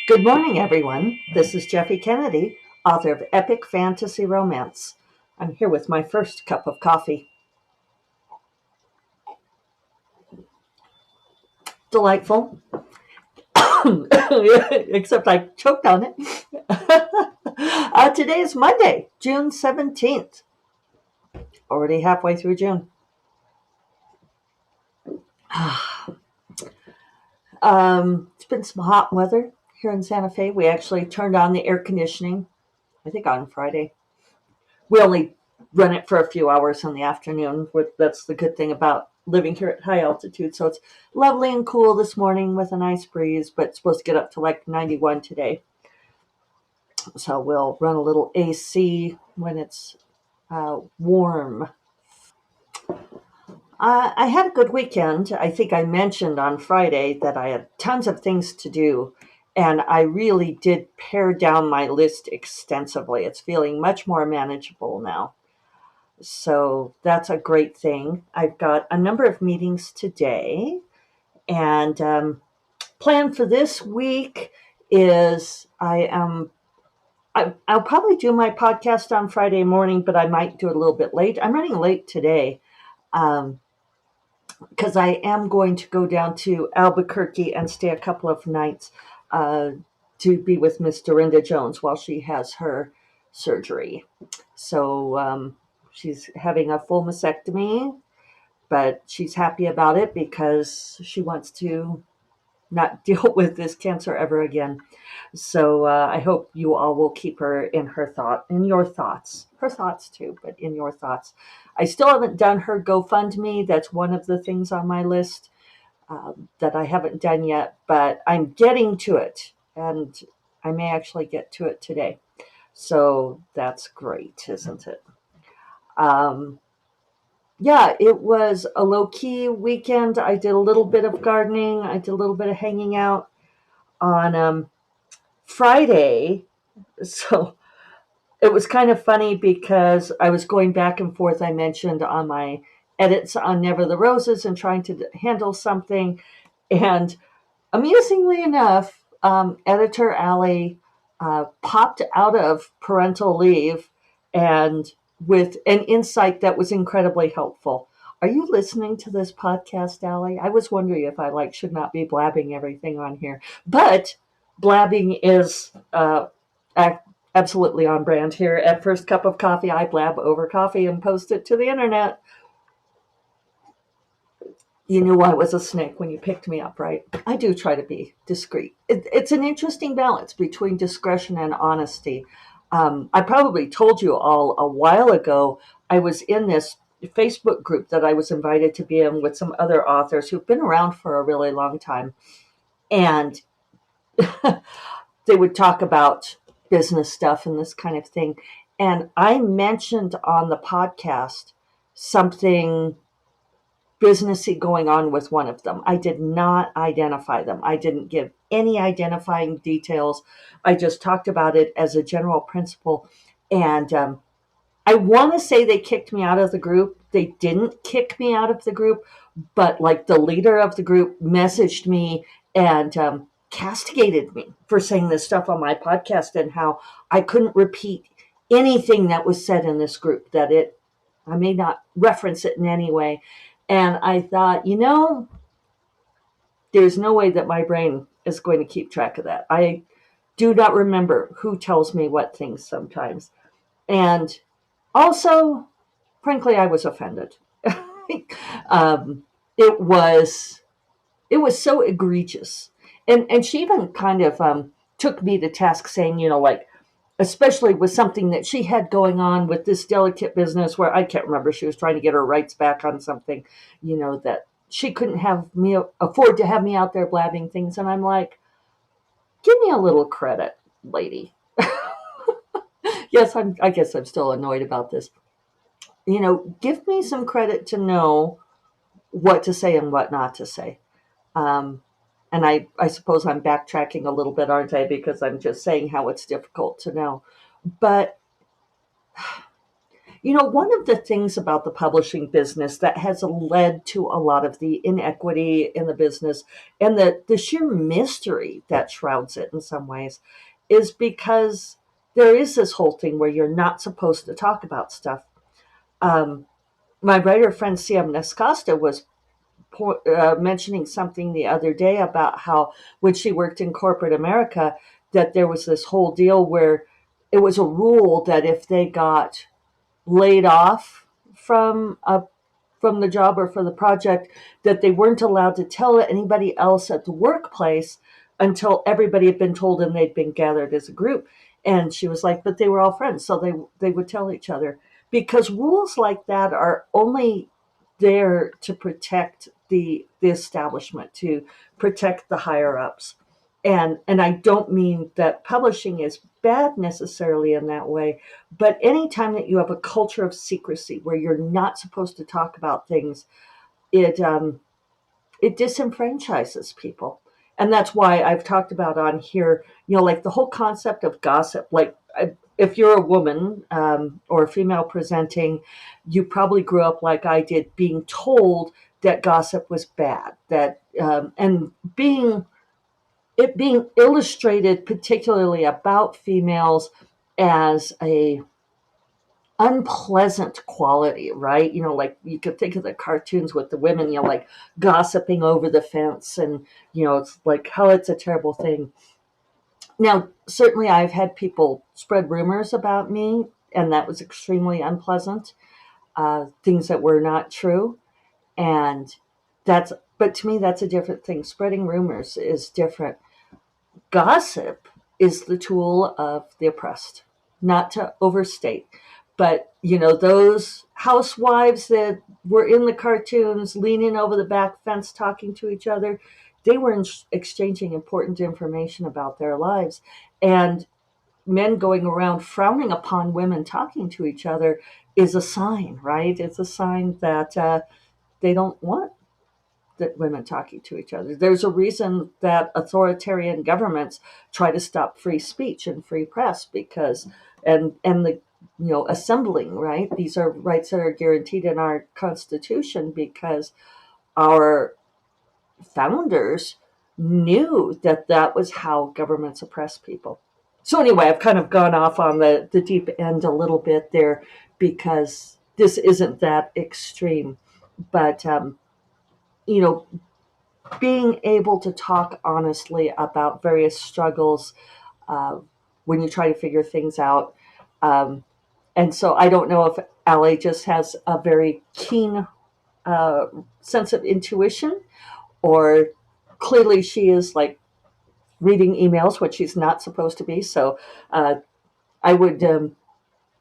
Good morning, everyone. This is Jeffe Kennedy, author of Epic Fantasy Romance. I'm here with my first cup of coffee. Delightful, except I choked on it. Today is Monday, June 17th. Already halfway through June. It's been some hot weather here in Santa Fe. We actually turned on the air conditioning, I think on Friday. We only run it for a few hours in the afternoon. That's the good thing about living here at high altitude. So it's lovely and cool this morning with a nice breeze, but it's supposed to get up to like 91 today. So we'll run a little AC when it's warm. I had a good weekend. I think I mentioned on Friday that I had tons of things to do, and I really did pare down my list extensively. It's feeling much more manageable now. So that's a great thing. I've got a number of meetings today, and plan for this week is I'll probably do my podcast on Friday morning, but I might do it a little bit late. I'm running late today because I am going to go down to Albuquerque and stay a couple of nights to be with Miss Dorinda Jones while she has her surgery. So she's having a full mastectomy, but she's happy about it because she wants to not deal with this cancer ever again. So I hope you all will keep her in your thoughts, her thoughts too, but in your thoughts. I still haven't done her GoFundMe. That's one of the things on my list that I haven't done yet, but I'm getting to it, and I may actually get to it today. So that's great, isn't it? Um, yeah, it was a low key weekend. I did a little bit of gardening. I did a little bit of hanging out on Friday. So it was kind of funny because I was going back and forth. I mentioned on my edits on Never the Roses and trying to handle something. And amusingly enough, editor Allie popped out of parental leave and with an insight that was incredibly helpful. Are you listening to this podcast, Allie? I was wondering if I should not be blabbing everything on here, but blabbing is absolutely on brand here. At First Cup of Coffee, I blab over coffee and post it to the internet. You knew I was a snake when you picked me up, right? I do try to be discreet. It's an interesting balance between discretion and honesty. I probably told you all a while ago, I was in this Facebook group that I was invited to be in with some other authors who've been around for a really long time. And they would talk about business stuff and this kind of thing. And I mentioned on the podcast something businessy going on with one of them. I did not identify them. I didn't give any identifying details. I just talked about it as a general principle. And I want to say they kicked me out of the group. They didn't kick me out of the group, but the leader of the group messaged me and castigated me for saying this stuff on my podcast and how I couldn't repeat anything that was said in this group, I may not reference it in any way. And I thought, there's no way that my brain is going to keep track of that. I do not remember who tells me what things sometimes. And also, frankly, I was offended. um, it was so egregious. And she even kind of took me to task saying, especially with something that she had going on with this delicate business where I can't remember, she was trying to get her rights back on something, that she couldn't afford to have me out there blabbing things. And I'm like, give me a little credit, lady. Yes, I guess I'm still annoyed about this. Give me some credit to know what to say and what not to say. And I suppose I'm backtracking a little bit, aren't I? Because I'm just saying how it's difficult to know. But One of the things about the publishing business that has led to a lot of the inequity in the business and the sheer mystery that shrouds it in some ways is because there is this whole thing where you're not supposed to talk about stuff. Um, my writer friend Siam Nescosta was mentioning something the other day about how when she worked in corporate America, that there was this whole deal where it was a rule that if they got laid off from the job or for the project, that they weren't allowed to tell anybody else at the workplace until everybody had been told and they'd been gathered as a group. And she was like, but they were all friends, so they would tell each other, because rules like that are only there to protect the establishment, to protect the higher ups. And I don't mean that publishing is bad necessarily in that way, but anytime that you have a culture of secrecy where you're not supposed to talk about things, it disenfranchises people. And that's why I've talked about on here, like the whole concept of gossip. Like, if you're a woman or a female presenting, you probably grew up like I did, being told that gossip was bad, that and being illustrated particularly about females as a unpleasant quality, right? Like you could think of the cartoons with the women, like gossiping over the fence, and it's like how it's a terrible thing. Now, certainly I've had people spread rumors about me, and that was extremely unpleasant, things that were not true. And but to me, that's a different thing. Spreading rumors is different. Gossip is the tool of the oppressed, not to overstate. But, those housewives that were in the cartoons leaning over the back fence talking to each other, they were exchanging important information about their lives. And men going around frowning upon women talking to each other is a sign, right? It's a sign that they don't want that women talking to each other. There's a reason that authoritarian governments try to stop free speech and free press, because and the assembling, right? These are rights that are guaranteed in our Constitution because our founders knew that that was how governments oppress people. So anyway, I've kind of gone off on the deep end a little bit there, because this isn't that extreme, but you know being able to talk honestly about various struggles uh, when you try to figure things out. Um, and so I don't know if Allie just has a very keen uh, sense of intuition, or clearly she is like reading emails, which she's not supposed to be. So I would,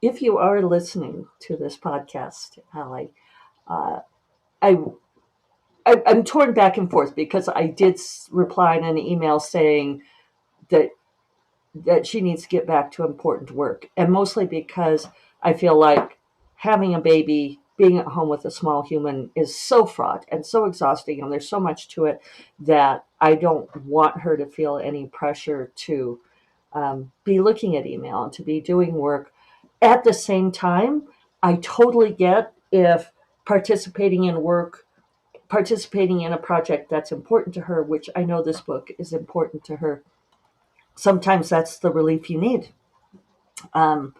if you are listening to this podcast, Allie, uh, I I'm torn back and forth, because I did reply in an email saying that she needs to get back to important work, and mostly because I feel like having a baby, being at home with a small human, is so fraught and so exhausting, and there's so much to it that I don't want her to feel any pressure to be looking at email and to be doing work. At the same time, I totally get if participating in work participating in a project that's important to her, which I know this book is important to her, sometimes that's the relief you need. Um,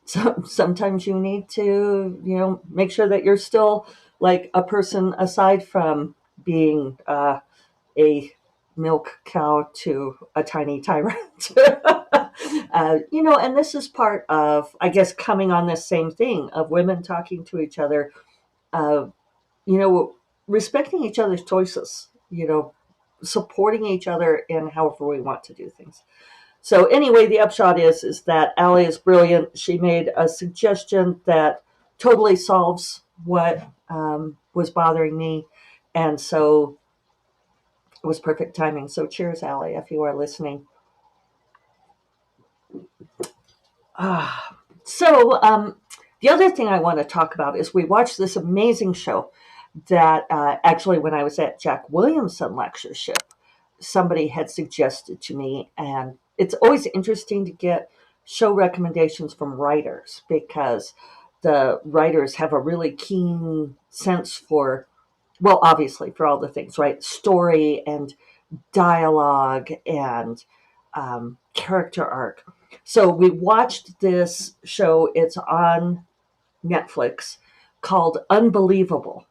so sometimes you need to, make sure that you're still like a person aside from being a milk cow to a tiny tyrant. And this is part of, I guess, coming on this same thing of women talking to each other, uh, you know, respecting each other's choices, supporting each in however we want to do things. So anyway, the upshot is that Allie is brilliant. She made a suggestion that totally solves what was bothering me, and so it was perfect timing. So cheers, Allie, if you are listening. So the other thing I want to talk about is we watched this amazing show that actually, when I was at Jack Williamson lectureship, somebody had suggested to me, and it's always interesting to get show recommendations from writers, because the writers have a really keen sense for, well, obviously for all the things, right? Story and dialogue and character arc. So we watched this show. It's on Netflix, called Unbelievable,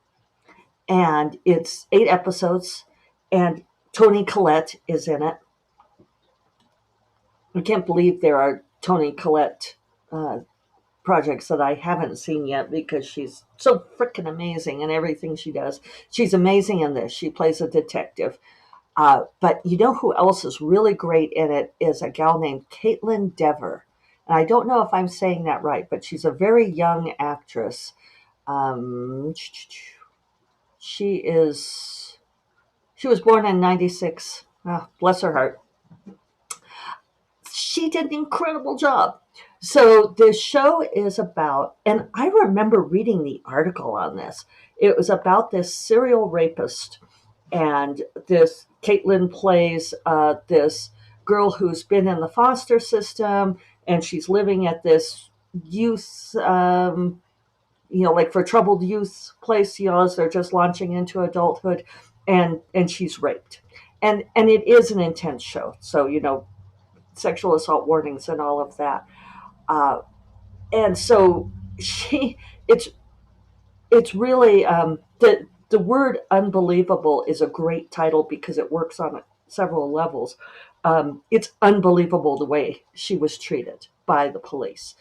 and it's 8 episodes, and Toni Collette is in it. I can't believe there are Toni Collette uh, projects that I haven't seen yet because she's so freaking amazing in everything she does. She's amazing in this. She plays a detective. But you know who else is really great in it is a gal named Caitlin Dever. And I don't know if I'm saying that right, but she's a very young actress. Um, she is she was born in '96. Oh, bless her heart. She did an incredible job. So the show is about, and I remember reading the article on this. It was about this serial rapist, and this Caitlin plays this girl who's been in the foster system, and she's living at this youth, like for troubled youth place, as they're just launching into adulthood, and she's raped, and it is an intense show. So sexual assault warnings and all of that. Uh, and so she, it's it's really the word unbelievable is a great title because it works on several levels. It's unbelievable the way she was treated by the police,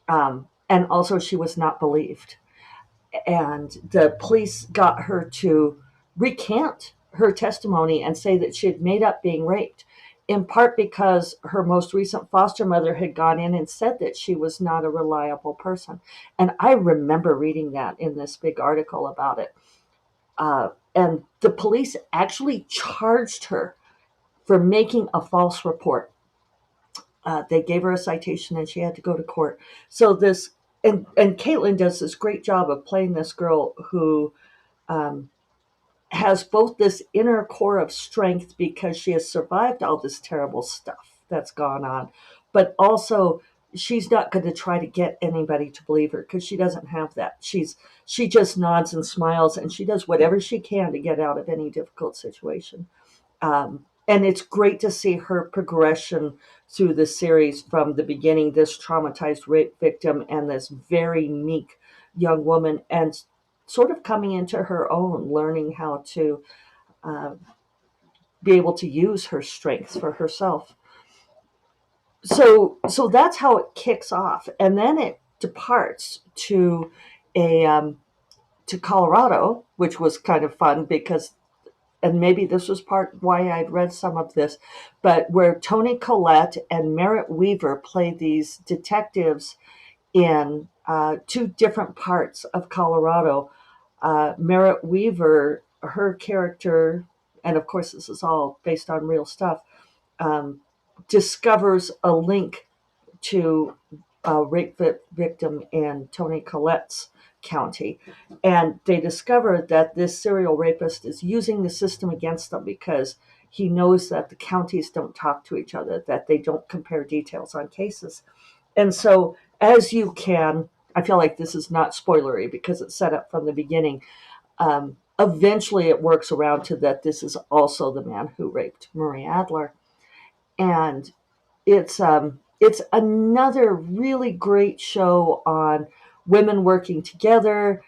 and also she was not believed, and the police got her to recant her testimony and say that she had made up being raped, in part because her most recent foster mother had gone in and said that she was not a reliable person. And I remember reading that in this big article about it. And the police actually charged her for making a false report. They gave her a citation and she had to go to court. So this, and Caitlin does this great job of playing this girl who um, has both this inner core of strength because she has survived all this terrible stuff that's gone on, but also she's not going to try to get anybody to believe her because she doesn't have that. She just nods and smiles and she does whatever she can to get out of any difficult situation. And it's great to see her progression through the series from the beginning, this traumatized rape victim and this very meek young woman, and sort of coming into her own, learning how to uh, be able to use her strengths for herself. So that's how it kicks off, and then it departs a to Colorado, which was kind of fun because, and maybe this was part why I'd read some of this, but where Toni Collette and Merritt Weaver play these detectives in two different parts of Colorado. Merritt Weaver, her character, and of course this is all based on real stuff, um, discovers a link to a rape victim in Toni Collette's county. And they discover that this serial rapist is using the system against them because he knows that the counties don't talk to each other, that they don't compare details on cases. And so, as you can, I feel like this is not spoilery because it's set up from the beginning. Eventually, it works around to that this is also the man who raped Marie Adler, and it's another really great show on women working together,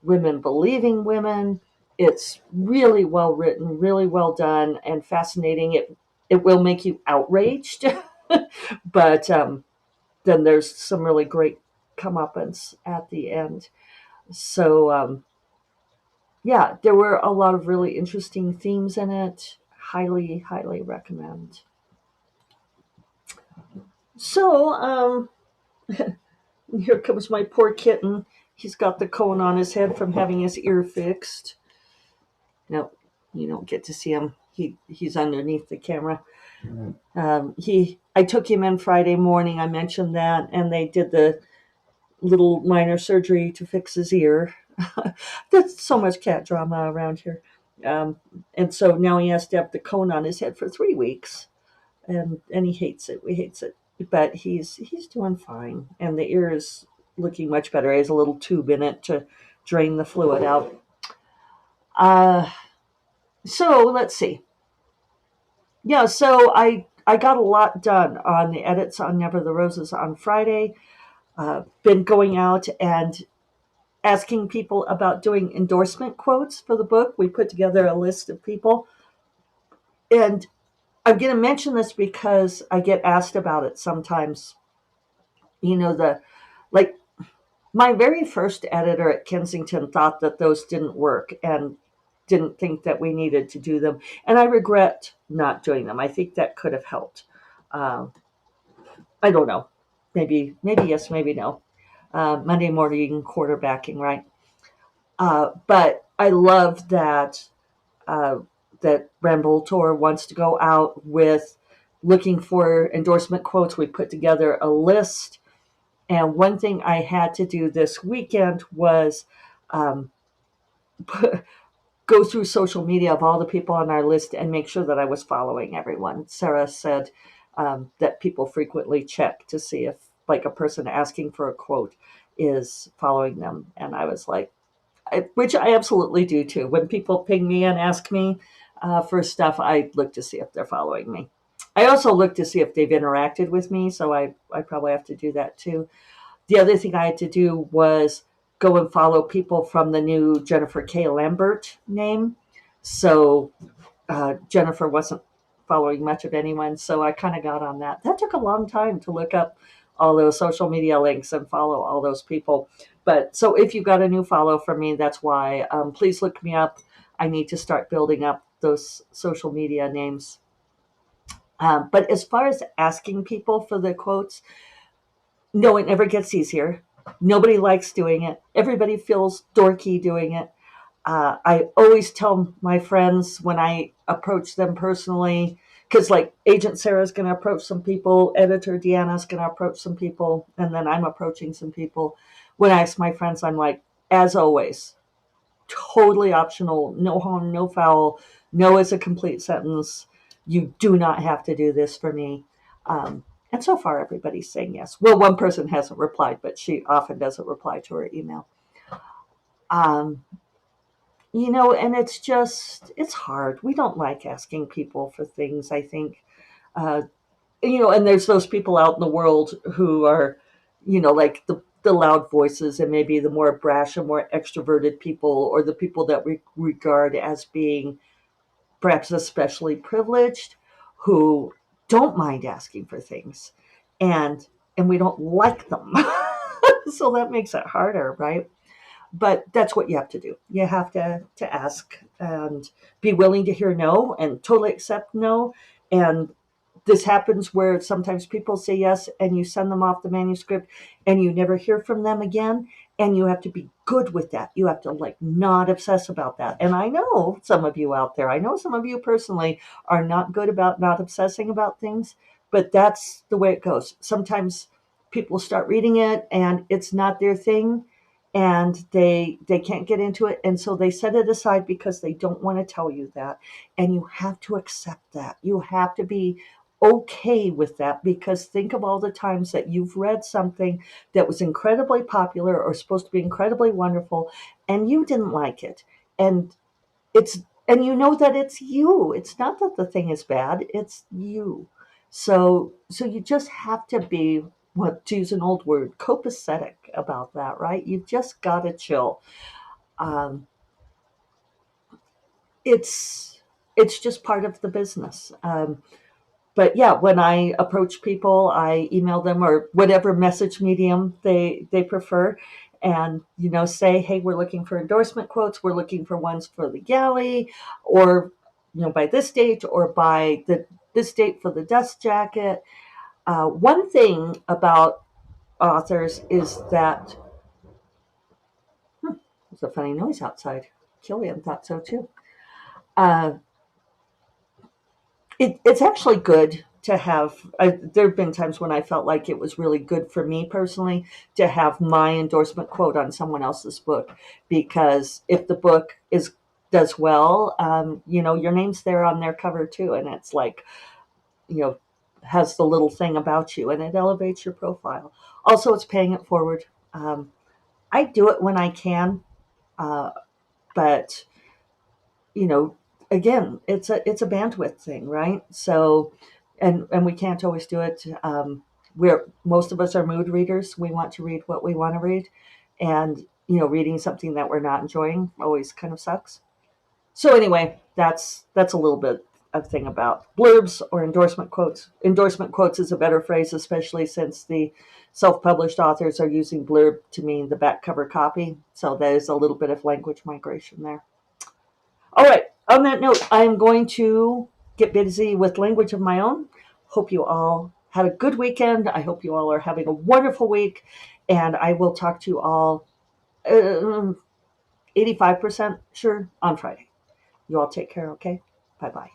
women believing women. It's really well written, really well done, and fascinating. It will make you outraged, but then there's some really great comeuppance at the end. So yeah, there were a lot of really interesting themes in it. Highly, highly recommend. So here comes my poor kitten. He's got the cone on his head from having his ear fixed. No, you don't get to see him. He's underneath the camera. I took him in Friday morning. I mentioned that, and they did the little minor surgery to fix his ear. There's so much cat drama around here. Um, and so now he has to have the cone on his head for 3 weeks, and he hates it. We hates it, but he's doing fine, and the ear is looking much better. It has a little tube in it to drain the fluid out. Uh, so let's see. Yeah, so I got a lot done on the edits on Never the Roses on Friday. Been going out and asking people about doing endorsement quotes for the book. We put together a list of people, and I'm going to mention this because I get asked about it sometimes. The like my very first editor at Kensington thought that those didn't work and didn't think that we needed to do them. And I regret not doing them. I think that could have helped. Uh, I don't know. Maybe yes, maybe no. Monday morning quarterbacking, right? But I love uh, that Ramble Tour wants to go out with looking for endorsement quotes. We put together a list. And one thing I had to do this weekend was um, go through social media of all the people on our list and make sure that I was following everyone. Sarah said that people frequently check to see if, like, a person asking for a quote is following them. And I was like, which I absolutely do too. When people ping me and ask me for stuff, I look to see if they're following me. I also look to see if they've interacted with me, so I probably have to do that too. The other thing I had to do was go and follow people from the new Jennifer K. Lambert name. So Jennifer wasn't following much of anyone, so I kind of got on that. That took a long time to look up all those social media links and follow all those people. But so if you got a new follow from me, that's why. Please look me up. I need to start building up those social media names. But as far as asking people for the quotes, no, it never gets easier. Nobody likes doing it. Everybody feels dorky doing it. I always tell my friends when I approach them personally, because like Agent Sarah's going to approach some people, Editor Deanna's going to approach some people, and then I'm approaching some people. When I ask my friends, I'm like, as always, totally optional, no harm, no foul. No is a complete sentence. You do not have to do this for me. And so far, everybody's saying yes. Well, one person hasn't replied, but she often doesn't reply to her email. Um, and it's hard. We don't like asking people for things, I think. Uh, and there's those people out in the world who are, like the loud voices and maybe the more brash and more extroverted people, or the people that we regard as being perhaps especially privileged, who don't mind asking for things. And we don't like them. So that makes it harder, right? But that's what you have to do. You have to ask and be willing to hear no and totally accept no. And this happens where sometimes people say yes and you send them off the manuscript and you never hear from them again. And you have to be good with that. You have to not obsess about that. And I know some of you out there, I know some of you personally are not good about not obsessing about things, but that's the way it goes. Sometimes people start reading it and it's not their thing, and they can't get into it, and so they set it aside because they don't want to tell you that. And you have to accept that. You have to be okay with that, because think of all the times that you've read something that was incredibly popular or supposed to be incredibly wonderful and you didn't like it. And it's and you know that it's you. It's not that the thing is bad, it's you. So you just have to be, what, to use an old word, copacetic about that, right? You've just got to chill. Um, it's just part of the business. But yeah, when I approach people, I email them or whatever message medium they prefer, and say, hey, we're looking for endorsement quotes. We're looking for ones for the galley, or by this date, or by this date for the dust jacket. One thing about authors is that there's a funny noise outside. Killian thought so too. Uh, it's actually good to have. There have been times when I felt like it was really good for me personally to have my endorsement quote on someone else's book, because if the book does well, your name's there on their cover too, and it's like, you know has the little thing about you, and it elevates your profile. Also, it's paying it forward. Um, I do it when I can, uh, but you know, again, it's a bandwidth thing, right? So, and we can't always do it. We're most of us are mood readers. We want to read what we want to read, and reading something that we're not enjoying always kind of sucks. So anyway, that's a little bit of thing about blurbs or endorsement quotes. Endorsement quotes is a better phrase, especially since the self-published authors are using blurb to mean the back cover copy. So there's a little bit of language migration there. All right. On that note, I am going to get busy with language of my own. Hope you all had a good weekend. I hope you all are having a wonderful week. And I will talk to you all 85% sure on Friday. You all take care, okay? Bye bye.